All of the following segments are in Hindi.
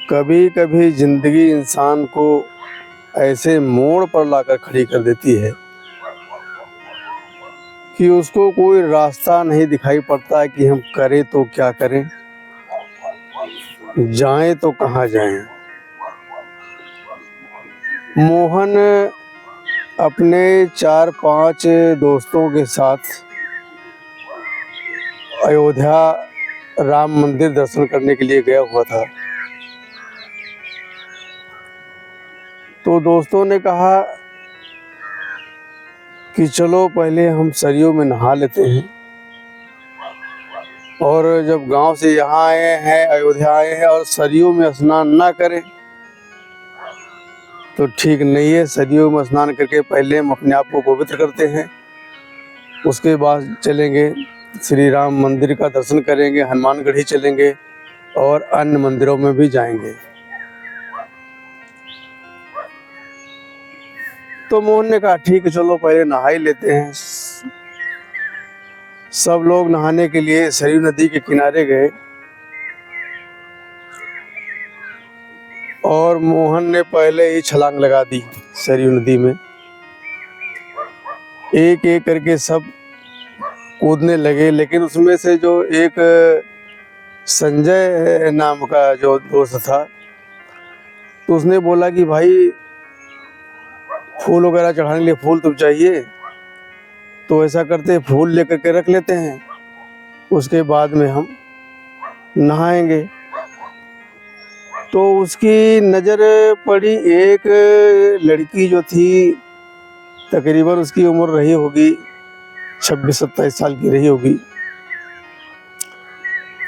कभी कभी ज़िंदगी इंसान को ऐसे मोड़ पर लाकर खड़ी कर देती है कि उसको कोई रास्ता नहीं दिखाई पड़ता कि हम करें तो क्या करें, जाएं तो कहाँ जाएं। मोहन अपने 4-5 दोस्तों के साथ अयोध्या राम मंदिर दर्शन करने के लिए गया हुआ था। तो दोस्तों ने कहा कि चलो पहले हम सरयू में नहा लेते हैं, और जब गांव से यहाँ आए हैं, अयोध्या आए हैं और सरयू में स्नान ना करें तो ठीक नहीं है। सरयू में स्नान करके पहले हम अपने आप को पवित्र करते हैं, उसके बाद चलेंगे श्री राम मंदिर का दर्शन करेंगे, हनुमानगढ़ी चलेंगे और अन्य मंदिरों में भी जाएंगे। तो मोहन ने कहा ठीक है, चलो पहले नहा ही लेते हैं। सब लोग नहाने के लिए सरयू नदी के किनारे गए और मोहन ने पहले ही छलांग लगा दी सरयू नदी में। एक एक करके सब कूदने लगे, लेकिन उसमें से जो एक संजय नाम का जो दोस्त था, तो उसने बोला कि भाई फूल वगैरह चढ़ाने के लिए फूल तो चाहिए, तो ऐसा करते फूल लेकर के रख लेते हैं, उसके बाद में हम नहाएंगे। तो उसकी नज़र पड़ी एक लड़की जो थी, तकरीबन उसकी उम्र रही होगी 26-27 साल की रही होगी।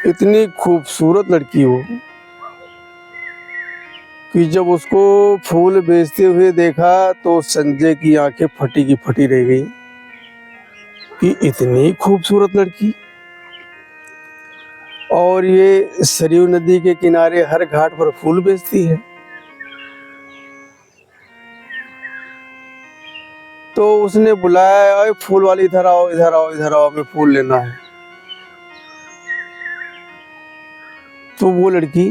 इतनी खूबसूरत लड़की हो कि जब उसको फूल बेचते हुए देखा तो संजय की आंखें फटी की फटी रह गई कि इतनी खूबसूरत लड़की, और ये सरयू नदी के किनारे हर घाट पर फूल बेचती है। तो उसने बुलाया, अरे फूल वाली इधर आओ, इधर आओ, इधर आओ, हमें फूल लेना है। तो वो लड़की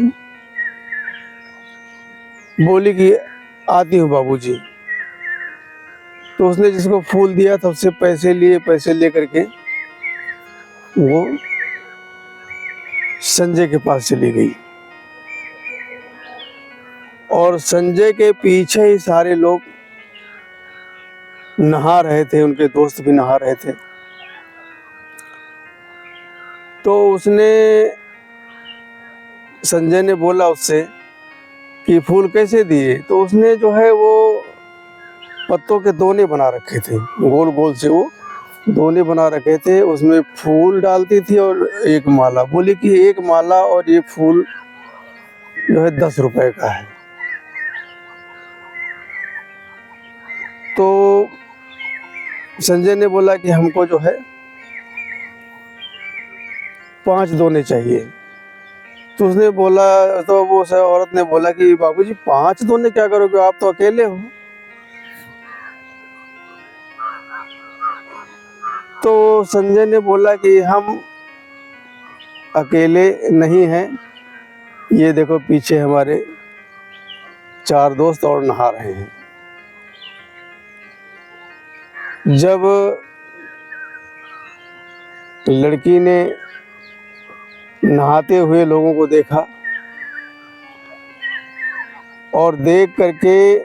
बोली कि आती हूँ बाबूजी। तो उसने जिसको फूल दिया था उससे पैसे लिए, पैसे ले करके वो संजय के पास चली गई, और संजय के पीछे ही सारे लोग नहा रहे थे, उनके दोस्त भी नहा रहे थे। तो संजय ने बोला उससे कि फूल कैसे दिए? तो उसने जो है वो पत्तों के दोने बना रखे थे, गोल गोल से वो दोने बना रखे थे, उसमें फूल डालती थी और एक माला। बोली कि एक माला और ये फूल जो है 10 रुपए का है। तो संजय ने बोला कि हमको जो है 5 दोने चाहिए। तो उसने बोला, तो वो औरत ने बोला कि बाबूजी 5 दोने क्या करोगे, आप तो अकेले हो। तो संजय ने बोला कि हम अकेले नहीं हैं, ये देखो पीछे हमारे 4 दोस्त और नहा रहे हैं। जब लड़की ने नहाते हुए लोगों को देखा और देख करके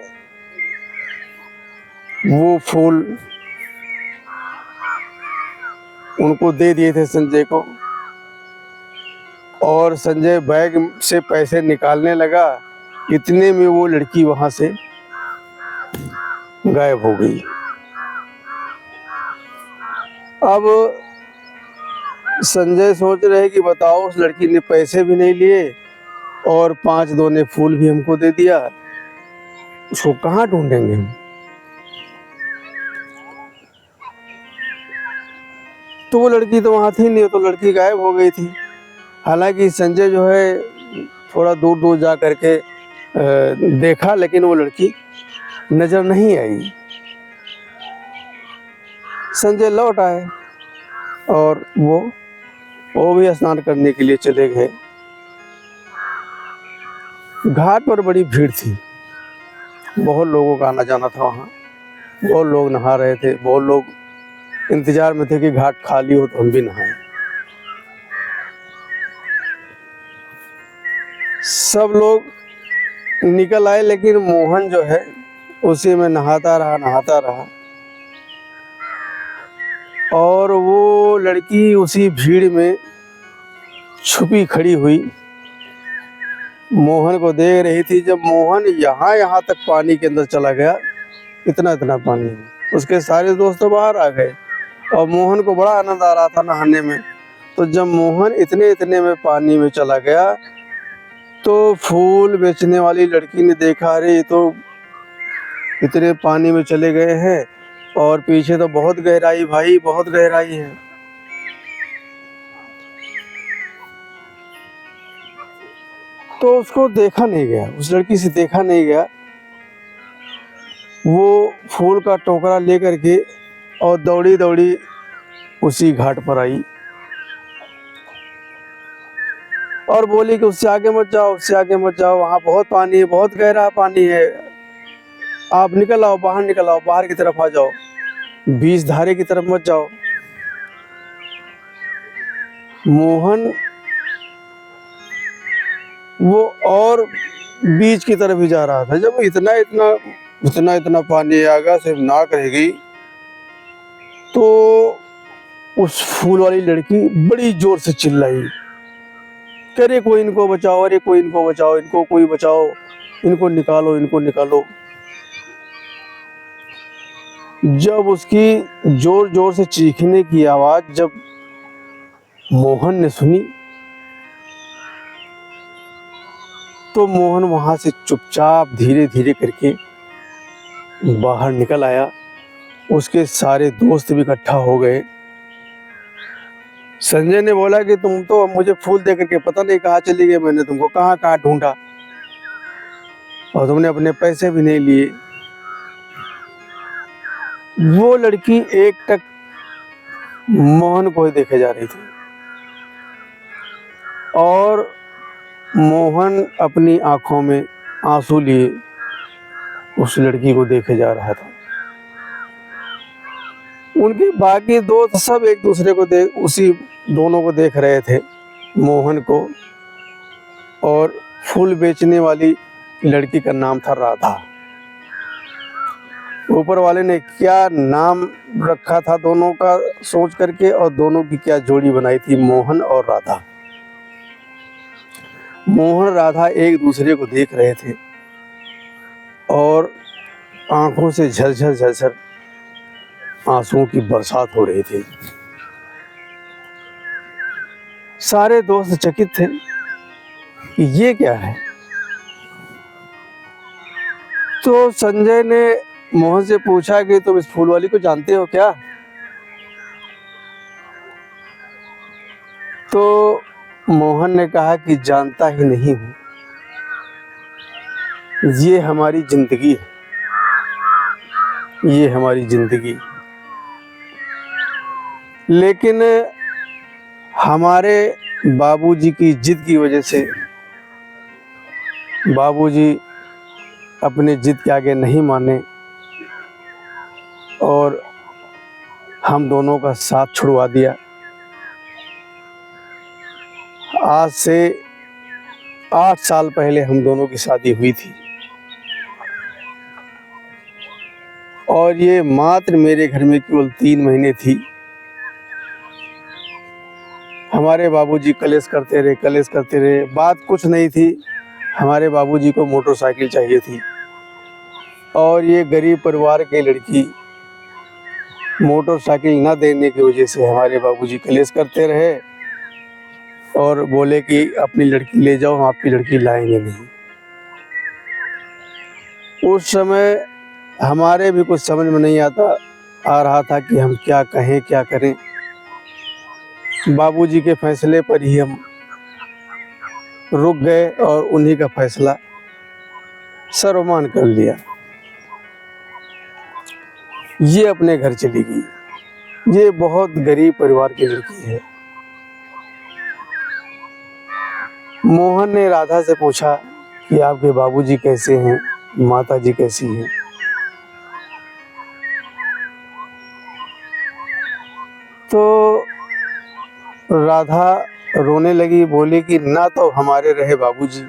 वो फूल उनको दे दिए थे संजय को, और संजय बैग से पैसे निकालने लगा, इतने में वो लड़की वहाँ से गायब हो गई। अब संजय सोच रहे कि बताओ, उस लड़की ने पैसे भी नहीं लिए और 5 दोने फूल भी हमको दे दिया, उसको कहाँ ढूंढेंगे हम? तो वो लड़की तो वहाँ थी नहीं, तो लड़की गायब हो गई थी। हालांकि संजय जो है थोड़ा दूर दूर जा करके देखा, लेकिन वो लड़की नज़र नहीं आई। संजय लौट आए और वो भी स्नान करने के लिए चले गए। घाट पर बड़ी भीड़ थी, बहुत लोगों का आना जाना था वहाँ, बहुत लोग नहा रहे थे, बहुत लोग इंतजार में थे कि घाट खाली हो तो हम भी नहाएं। सब लोग निकल आए, लेकिन मोहन जो है उसी में नहाता रहा। और वो लड़की उसी भीड़ में छुपी खड़ी हुई मोहन को देख रही थी। जब मोहन यहाँ तक पानी के अंदर चला गया, इतना पानी में, उसके सारे दोस्त तो बाहर आ गए और मोहन को बड़ा आनंद आ रहा था नहाने में। तो जब मोहन इतने में पानी में चला गया तो फूल बेचने वाली लड़की ने देखा, अरे ये तो इतने पानी में चले गए हैं और पीछे तो बहुत गहराई भाई, बहुत गहराई है। तो उसको देखा नहीं गया, उस लड़की से देखा नहीं गया। वो फूल का टोकरा लेकर के और दौड़ी उसी घाट पर आई और बोली कि उससे आगे मत जाओ, वहाँ बहुत पानी है, बहुत गहरा पानी है, आप निकल आओ, बाहर की तरफ आ जाओ, बीच धारे की तरफ मत जाओ। मोहन वो और बीच की तरफ ही जा रहा था। जब इतना पानी आगा सिर्फ नाक रह गई तो उस फूल वाली लड़की बड़ी जोर से चिल्लाई, अरे कोई इनको बचाओ, इनको कोई बचाओ, इनको निकालो। जब उसकी जोर से चीखने की आवाज जब मोहन ने सुनी तो मोहन वहां से चुपचाप धीरे करके बाहर निकल आया। उसके सारे दोस्त भी इकट्ठा हो गए। संजय ने बोला कि तुम तो मुझे फूल दे करके पता नहीं कहाँ चली गई, मैंने तुमको कहाँ ढूंढा और तुमने अपने पैसे भी नहीं लिए। वो लड़की एकटक मोहन को ही देखे जा रही थी और मोहन अपनी आंखों में आंसू लिए उस लड़की को देखे जा रहा था। उनके बाकी दोस्त सब एक दूसरे को दोनों को देख रहे थे, मोहन को। और फूल बेचने वाली लड़की का नाम था राधा। ऊपर वाले ने क्या नाम रखा था दोनों का सोच करके, और दोनों की क्या जोड़ी बनाई थी, मोहन और राधा। मोहन राधा एक दूसरे को देख रहे थे और आंखों से झरझर आंसुओं की बरसात हो रही थी। सारे दोस्त चकित थे कि ये क्या है। तो संजय ने मोहन से पूछा कि तुम इस फूल वाली को जानते हो क्या? तो मोहन ने कहा कि जानता ही नहीं हूं, ये हमारी जिंदगी। लेकिन हमारे बाबूजी की जिद की वजह से बाबूजी अपने जिद के आगे नहीं माने और हम दोनों का साथ छुड़वा दिया। आज से 8 साल पहले हम दोनों की शादी हुई थी और ये मात्र मेरे घर में केवल 3 महीने थी। हमारे बाबूजी कलेश करते रहे। बात कुछ नहीं थी, हमारे बाबूजी को मोटरसाइकिल चाहिए थी और ये गरीब परिवार की लड़की मोटरसाइकिल न देने की वजह से हमारे बाबूजी कलेश करते रहे और बोले कि अपनी लड़की ले जाओ, हम आपकी लड़की लाएंगे नहीं। उस समय हमारे भी कुछ समझ में नहीं आ रहा था कि हम क्या कहें क्या करें। बाबूजी के फैसले पर ही हम रुक गए और उन्हीं का फैसला सर्वमान कर लिया। ये अपने घर चली गई। ये बहुत गरीब परिवार की लड़की है। मोहन ने राधा से पूछा कि आपके बाबूजी कैसे हैं, माताजी कैसी हैं। तो राधा रोने लगी, बोली कि ना तो हमारे रहे बाबूजी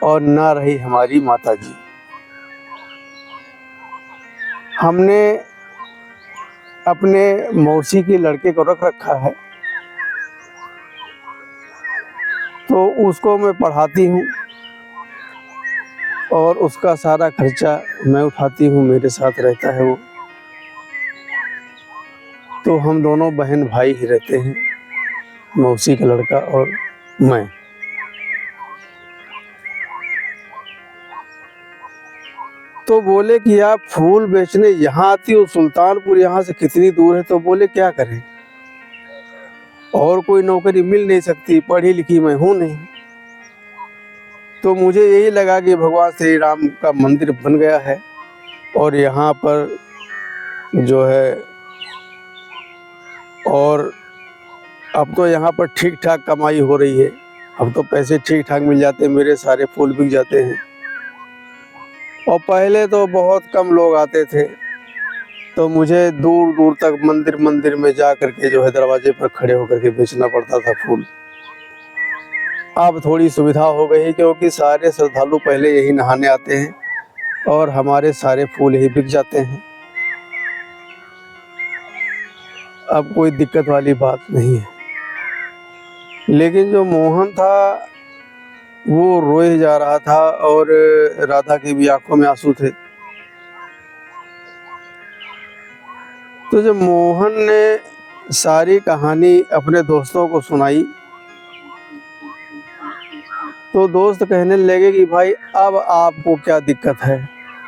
और ना रही हमारी माताजी। हमने अपने मौसी के लड़के को रख रखा है, तो उसको मैं पढ़ाती हूँ और उसका सारा खर्चा मैं उठाती हूँ, मेरे साथ रहता है वो। तो हम दोनों बहन भाई ही रहते हैं, मौसी का लड़का और मैं। तो बोले कि आप फूल बेचने यहाँ आती हो, सुल्तानपुर यहाँ से कितनी दूर है। तो बोले क्या करें, और कोई नौकरी मिल नहीं सकती, पढ़ी लिखी मैं हूँ नहीं। तो मुझे यही लगा कि भगवान श्री राम का मंदिर बन गया है और यहाँ पर जो है, और अब तो यहाँ पर ठीक ठाक कमाई हो रही है, अब तो पैसे ठीक ठाक मिल जाते हैं, मेरे सारे फूल बिक जाते हैं। और पहले तो बहुत कम लोग आते थे, तो मुझे दूर दूर तक मंदिर में जा करके जो है दरवाजे पर खड़े होकर के बेचना पड़ता था फूल। अब थोड़ी सुविधा हो गई है, क्योंकि सारे श्रद्धालु पहले यही नहाने आते हैं और हमारे सारे फूल ही बिक जाते हैं। अब कोई दिक्कत वाली बात नहीं है। लेकिन जो मोहन था वो रोए जा रहा था और राधा की भी आंखों में आंसू थे। तो जब मोहन ने सारी कहानी अपने दोस्तों को सुनाई, तो दोस्त कहने लगे कि भाई अब आपको क्या दिक्कत है,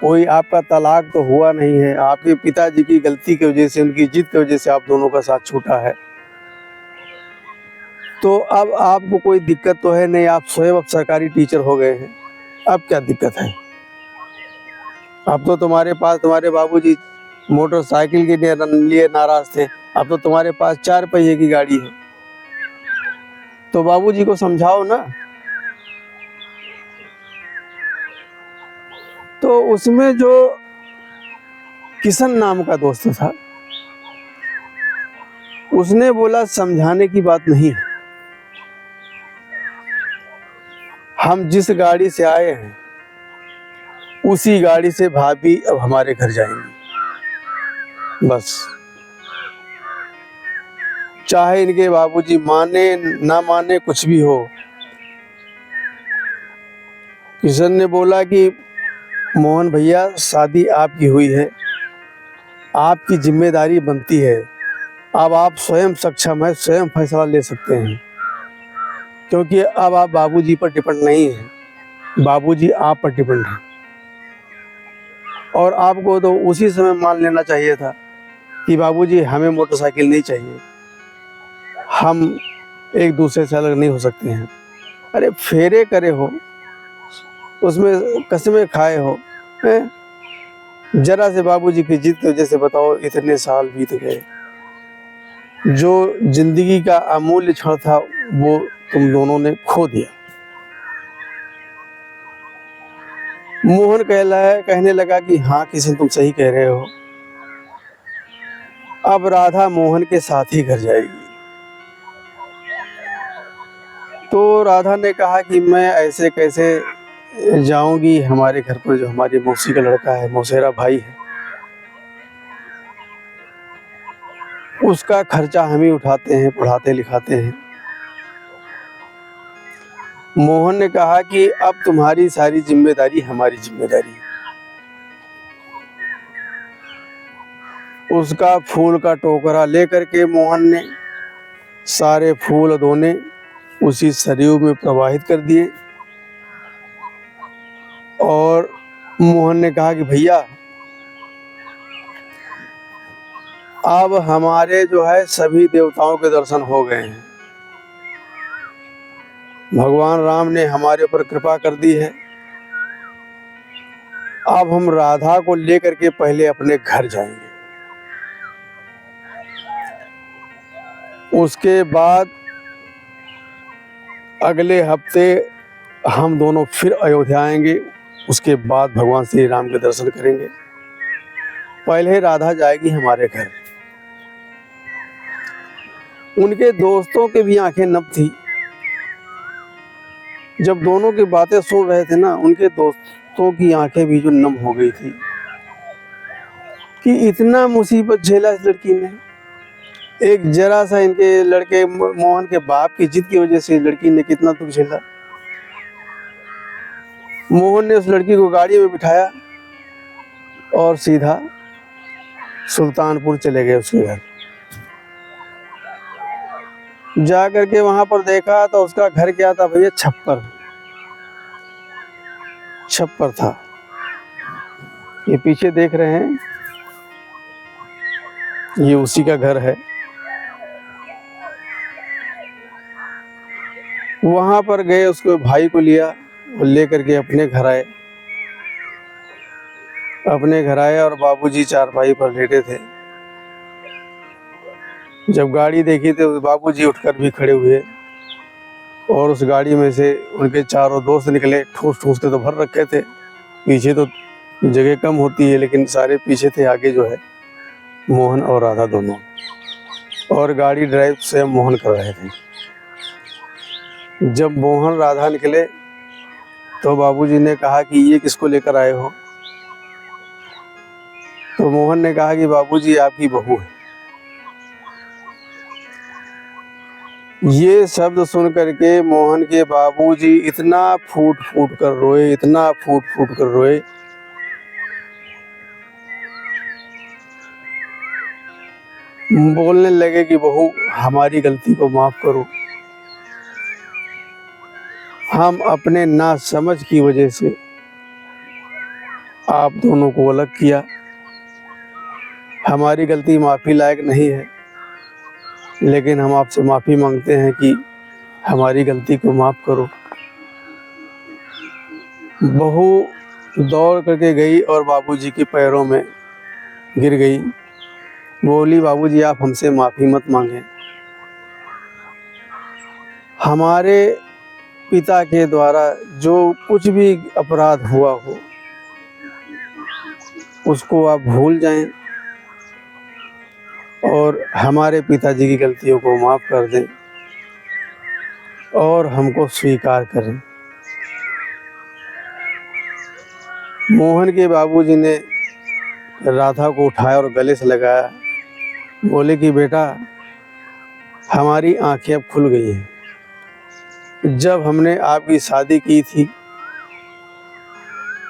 कोई आपका तलाक तो हुआ नहीं है, आपके पिताजी की गलती की वजह से, उनकी जिद की वजह से आप दोनों का साथ छूटा है। तो अब आपको कोई दिक्कत तो है नहीं, आप स्वयं अब सरकारी टीचर हो गए हैं, अब क्या दिक्कत है। अब तो तुम्हारे पास, तुम्हारे बाबूजी मोटरसाइकिल के लिए नाराज थे, अब तो तुम्हारे पास 4 पहिए की गाड़ी है। तो बाबूजी को समझाओ ना। तो उसमें जो किशन नाम का दोस्त था, उसने बोला समझाने की बात नहीं है, हम जिस गाड़ी से आए हैं उसी गाड़ी से भाभी अब हमारे घर जाएंगी, बस। चाहे इनके बाबूजी माने ना माने, कुछ भी हो। किशन ने बोला कि मोहन भैया, शादी आपकी हुई है, आपकी जिम्मेदारी बनती है, अब आप स्वयं सक्षम है, स्वयं फैसला ले सकते हैं, क्योंकि अब आप बाबूजी पर डिपेंड नहीं हैं, बाबूजी आप पर डिपेंड हैं। और आपको तो उसी समय मान लेना चाहिए था कि बाबूजी हमें मोटरसाइकिल नहीं चाहिए, हम एक दूसरे से अलग नहीं हो सकते हैं। अरे फेरे करे हो, उसमें कसमें खाए हो, जरा से बाबूजी की जिद की वजह से बताओ इतने साल बीत गए। जो जिंदगी का अमूल्य क्षण था वो तुम दोनों ने खो दिया। मोहन कहने लगा कि हाँ किशन, तुम सही कह रहे हो, अब राधा मोहन के साथ ही घर जाएगी। तो राधा ने कहा कि मैं ऐसे कैसे जाऊंगी, हमारे घर पर जो हमारी मौसी का लड़का है, मौसेरा भाई है, उसका खर्चा हम ही उठाते हैं, पढ़ाते लिखाते हैं। मोहन ने कहा कि अब तुम्हारी सारी जिम्मेदारी हमारी जिम्मेदारी है। उसका फूल का टोकरा लेकर के मोहन ने सारे फूल दोने उसी सरयू में प्रवाहित कर दिए और मोहन ने कहा कि भैया, अब हमारे जो है सभी देवताओं के दर्शन हो गए हैं, भगवान राम ने हमारे ऊपर कृपा कर दी है, अब हम राधा को लेकर के पहले अपने घर जाएंगे, उसके बाद अगले हफ्ते हम दोनों फिर अयोध्या आएंगे, उसके बाद भगवान श्री राम के दर्शन करेंगे। पहले राधा जाएगी हमारे घर। उनके दोस्तों के भी आंखें नम थी। जब दोनों की बातें सुन रहे थे ना, उनके दोस्तों की आंखें भी जो नम हो गई थी कि इतना मुसीबत झेला इस लड़की ने। एक जरा सा इनके लड़के मोहन के बाप की जिद की वजह से लड़की ने कितना दुख झेला। मोहन ने उस लड़की को गाड़ी में बिठाया और सीधा सुल्तानपुर चले गए उसके घर। जा करके वहां पर देखा तो उसका घर क्या था भैया, छप्पर था। ये पीछे देख रहे हैं, ये उसी का घर है। वहां पर गए, उसके भाई को लिया और लेकर के अपने घर आए और बाबूजी चारपाई पर लेटे थे। जब गाड़ी देखी तो बाबूजी उठकर भी खड़े हुए और उस गाड़ी में से उनके चारों दोस्त निकले। ठूस ठूस के तो भर रखे थे, पीछे तो जगह कम होती है, लेकिन सारे पीछे थे। आगे जो है मोहन और राधा दोनों, और गाड़ी ड्राइव से मोहन कर रहे थे। जब मोहन राधा निकले तो बाबूजी ने कहा कि ये किसको लेकर आए हो? तो मोहन ने कहा कि बाबूजी आपकी बहू है। ये शब्द सुन करके मोहन के बाबूजी इतना फूट फूट कर रोए, बोलने लगे कि बहू हमारी गलती को माफ करो। हम अपने नासमझ की वजह से आप दोनों को अलग किया। हमारी गलती माफ़ी लायक नहीं है, लेकिन हम आपसे माफ़ी मांगते हैं कि हमारी गलती को माफ़ करो। बहू दौड़ करके गई और बाबूजी के पैरों में गिर गई। बोली, बाबूजी आप हमसे माफ़ी मत मांगें। हमारे पिता के द्वारा जो कुछ भी अपराध हुआ हो उसको आप भूल जाएं और हमारे पिताजी की गलतियों को माफ़ कर दें और हमको स्वीकार करें। मोहन के बाबूजी ने राधा को उठाया और गले से लगाया। बोले कि बेटा हमारी आंखें अब खुल गई हैं। जब हमने आपकी शादी की थी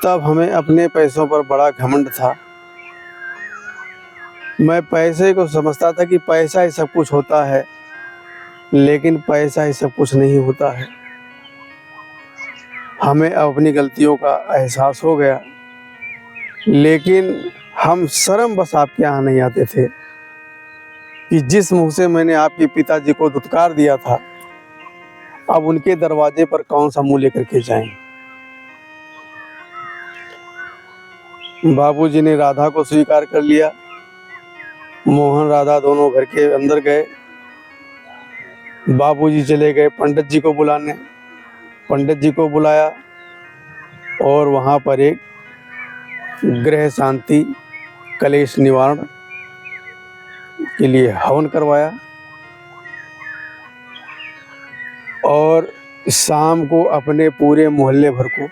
तब हमें अपने पैसों पर बड़ा घमंड था। मैं पैसे को समझता था कि पैसा ही सब कुछ होता है, लेकिन पैसा ही सब कुछ नहीं होता है। हमें अपनी गलतियों का एहसास हो गया, लेकिन हम शर्म बस आपके यहाँ नहीं आते थे कि जिस मुंह से मैंने आपके पिताजी को धुतकार दिया था, अब उनके दरवाजे पर कौन सा मुंह लेकर के जाएं। बाबूजी ने राधा को स्वीकार कर लिया। मोहन राधा दोनों घर के अंदर गए। बाबूजी चले गए पंडित जी को बुलाने। पंडित जी को बुलाया और वहाँ पर एक ग्रह शांति कलेश निवारण के लिए हवन करवाया और शाम को अपने पूरे मोहल्ले भर को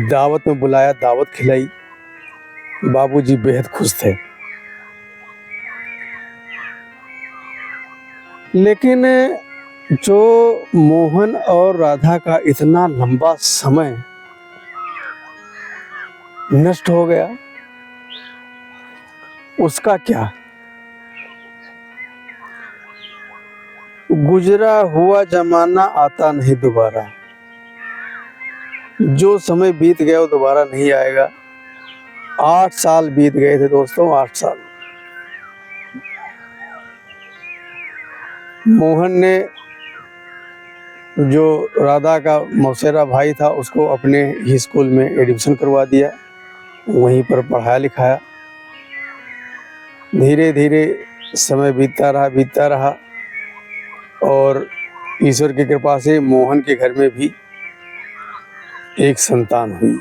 दावत में बुलाया, दावत खिलाई। बाबूजी बेहद खुश थे। लेकिन जो मोहन और राधा का इतना लंबा समय नष्ट हो गया, उसका क्या? गुजरा हुआ जमाना आता नहीं दोबारा। जो समय बीत गया वो दोबारा नहीं आएगा। 8 साल बीत गए थे दोस्तों, 8 साल। मोहन ने जो राधा का मौसेरा भाई था उसको अपने ही स्कूल में एडमिशन करवा दिया, वहीं पर पढ़ाया लिखाया। धीरे धीरे समय बीतता रहा और ईश्वर की कृपा से मोहन के घर में भी एक संतान हुई।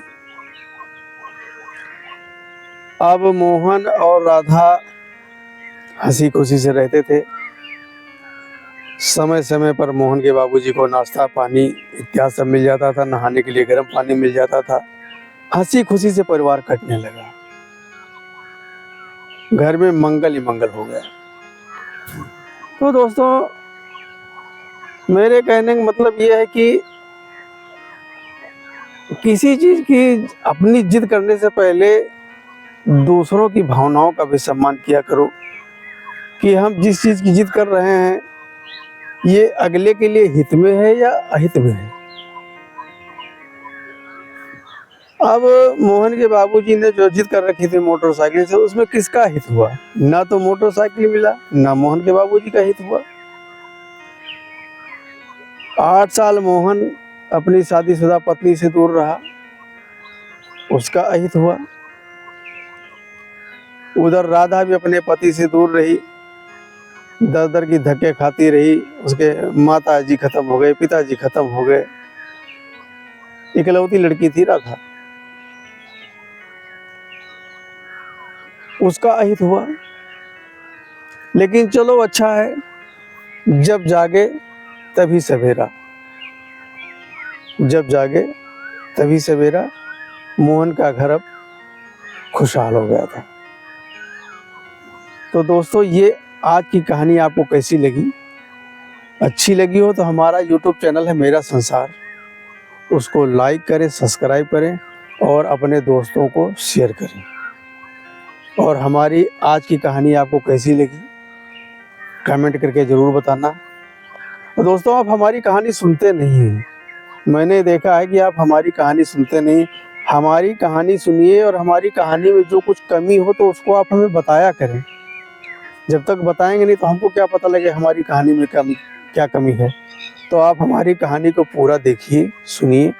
अब मोहन और राधा हंसी खुशी से रहते थे। समय समय पर मोहन के बाबूजी को नाश्ता पानी इत्यादि सब मिल जाता था, नहाने के लिए गर्म पानी मिल जाता था। हंसी खुशी से परिवार कटने लगा, घर में मंगल ही मंगल हो गया। तो दोस्तों, मेरे कहने का मतलब ये है कि किसी चीज की अपनी जिद करने से पहले दूसरों की भावनाओं का भी सम्मान किया करो कि हम जिस चीज की जिद कर रहे हैं ये अगले के लिए हित में है या अहित में है। अब मोहन के बाबूजी ने जो जिद कर रखी थी मोटरसाइकिल से, उसमें किसका हित हुआ? ना तो मोटरसाइकिल मिला, ना मोहन के बाबूजी का हित हुआ। 8 साल मोहन अपनी शादीशुदा पत्नी से दूर रहा, उसका अहित हुआ। उधर राधा भी अपने पति से दूर रही, दर दर की धक्के खाती रही। उसके माता जी खत्म हो गए, पिताजी खत्म हो गए, इकलौती लड़की थी राधा, उसका अहित हुआ। लेकिन चलो अच्छा है, जब जागे तभी सवेरा, जब जागे तभी सवेरा। मोहन का घर अब खुशहाल हो गया था। तो दोस्तों, ये आज की कहानी आपको कैसी लगी? अच्छी लगी हो तो हमारा YouTube चैनल है मेरा संसार, उसको लाइक करें, सब्सक्राइब करें और अपने दोस्तों को शेयर करें। और हमारी आज की कहानी आपको कैसी लगी कमेंट करके ज़रूर बताना। और दोस्तों, आप हमारी कहानी सुनते नहीं हैं, मैंने देखा है कि आप हमारी कहानी सुनते नहीं। हमारी कहानी सुनिए और हमारी कहानी में जो कुछ कमी हो तो उसको आप हमें बताया करें। जब तक बताएंगे नहीं तो हमको क्या पता लगे हमारी कहानी में क्या कमी है। तो आप हमारी कहानी को पूरा देखिए, सुनिए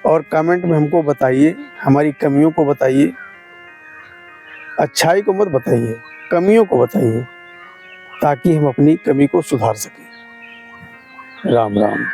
और कमेंट में हमको बताइए, हमारी कमियों को बताइए। अच्छाई को मत बताइए, कमियों को बताइए, ताकि हम अपनी कमी को सुधार सकें। राम राम।